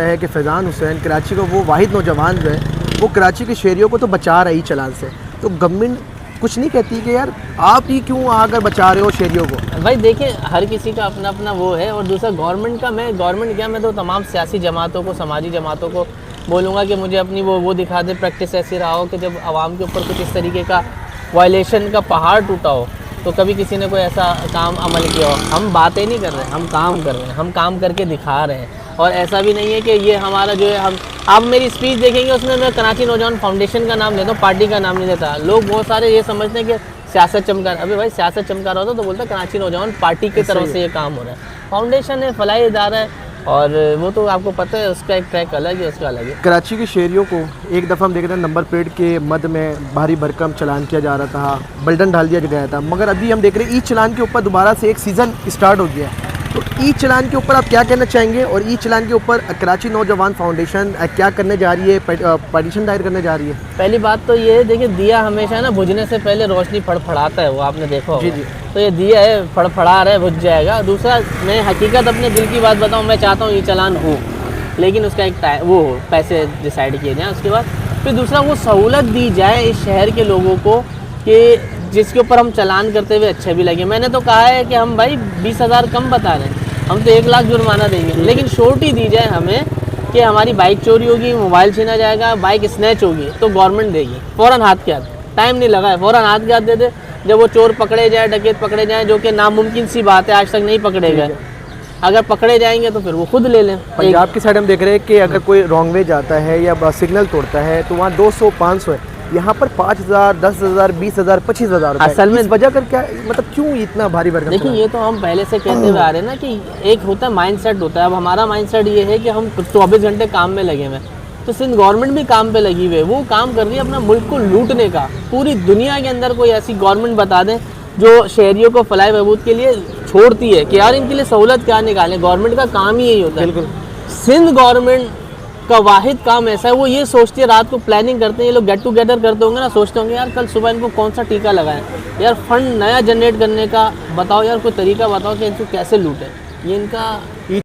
है कि फैज़ान हुसैन कराची का वो वाहिद नौजवान जो है वो कराची के शहरियों को तो बचा रही चालान से, तो गवर्नमेंट कुछ नहीं कहती कि यार आप ही क्यों आकर बचा रहे हो शहरियों को। भाई देखिए, हर किसी का अपना अपना वो है। और दूसरा गवर्नमेंट मैं तो तमाम सियासी जमातों को, समाजी जमातों को बोलूँगा कि मुझे अपनी वो दिखा दे प्रैक्टिस ऐसी रहा हो कि जब आवाम के ऊपर कुछ इस तरीके का वायलेशन का पहाड़ टूटा हो तो कभी किसी ने कोई ऐसा काम अमल किया हो। हम बातें नहीं कर रहे हैं, हम काम कर रहे हैं, हम काम करके दिखा रहे हैं। और ऐसा भी नहीं है कि ये हमारा जो है, हम आप मेरी स्पीच देखेंगे उसमें मैं कराची नौजवान फाउंडेशन का नाम लेता हूँ, पार्टी का नाम नहीं देता। लोग बहुत सारे ये समझते हैं कि सियासत चमका रहा है। अभी भाई सियासत चमका रहा होता तो बोलता कराची नौजवान पार्टी की तरफ से ये काम हो रहा है। फाउंडेशन है, फलाही इदारा है, और वो तो आपको पता है उसका एक ट्रैक अलग है, उसका अलग है। कराची के शहरियों को एक दफ़ा हम देख रहे हैं नंबर प्लेट के मद में भारी भरकम चलान किया जा रहा था, बल्डन डाल दिया गया था, मगर अभी हम देख रहे हैं ई चलान के ऊपर दोबारा से एक सीज़न स्टार्ट हो गया है। तो ई चलान के ऊपर आप क्या कहना चाहेंगे, और ई चलान के ऊपर कराची नौजवान फाउंडेशन क्या करने जा रही है, पटिशन दायर करने जा रही है? पहली बात तो ये है, देखिए दिया हमेशा ना बुझने से पहले रोशनी फड़फड़ाता है, वो आपने देखा होगा। जी। तो ये दिया है, फड़फड़ा रहा है, बुझ जाएगा। दूसरा, मैं हकीकत अपने दिल की बात बताऊँ, मैं चाहता हूँ ये चलान हो, लेकिन उसका एक वो पैसे डिसाइड किए जाएँ। उसके बाद फिर दूसरा, वो सहूलत दी जाए इस शहर के लोगों को कि जिसके ऊपर हम चलान करते हुए अच्छे भी लगे। मैंने तो कहा है कि हम भाई 20,000 कम बता रहे हैं, हम तो 1 लाख जुर्माना देंगे, लेकिन छोटी दी जाए हमें कि हमारी बाइक चोरी होगी, मोबाइल छीना जाएगा, बाइक स्नैच होगी तो गवर्नमेंट देगी फ़ौरन हाथ के हाथ। टाइम नहीं लगा है, फ़ौरन हाथ के हाथ दे दे। जब वो चोर पकड़े जाए, डकैत पकड़े जाए, जो कि नामुमकिन सी बात है, आज तक नहीं पकड़े गए, अगर पकड़े जाएंगे तो फिर वो खुद ले लें। पंजाब की साइड हम देख रहे हैं कि अगर कोई रॉन्ग वे जाता है या सिग्नल तोड़ता है तो वहाँ 200-500 है, यहाँ पर 5,000, 10,000, 20,000, 25,000 असल में इस वजह कर क्या, मतलब क्यों इतना भारी भरकम? देखिए, ये तो हम पहले से कहते हुए आ रहे हैं ना कि एक होता है माइंडसेट होता है। अब हमारा माइंडसेट ये है कि हम 24 घंटे काम में लगे हुए हैं, तो सिंध गवर्नमेंट भी काम पे लगी हुई है। वो काम कर रही है अपना मुल्क को लूटने का। पूरी दुनिया के अंदर कोई ऐसी गवर्नमेंट बता दें जो शहरियों को फलाह बहबूद के लिए छोड़ती है कि यार इनके लिए सहूलत क्या निकालें। गवर्नमेंट का काम ही यही होता है। बिल्कुल। सिंध गवर्नमेंट का वाहिद काम ऐसा है, वो ये सोचती है, रात को प्लानिंग करते हैं, ये लोग गेट टुगेदर करते होंगे ना, सोचते होंगे यार कल सुबह इनको कौन सा टीका लगाएं, यार फंड नया जनरेट करने का बताओ, यार कोई तरीका बताओ कि इनको कैसे लूटें। ये इनका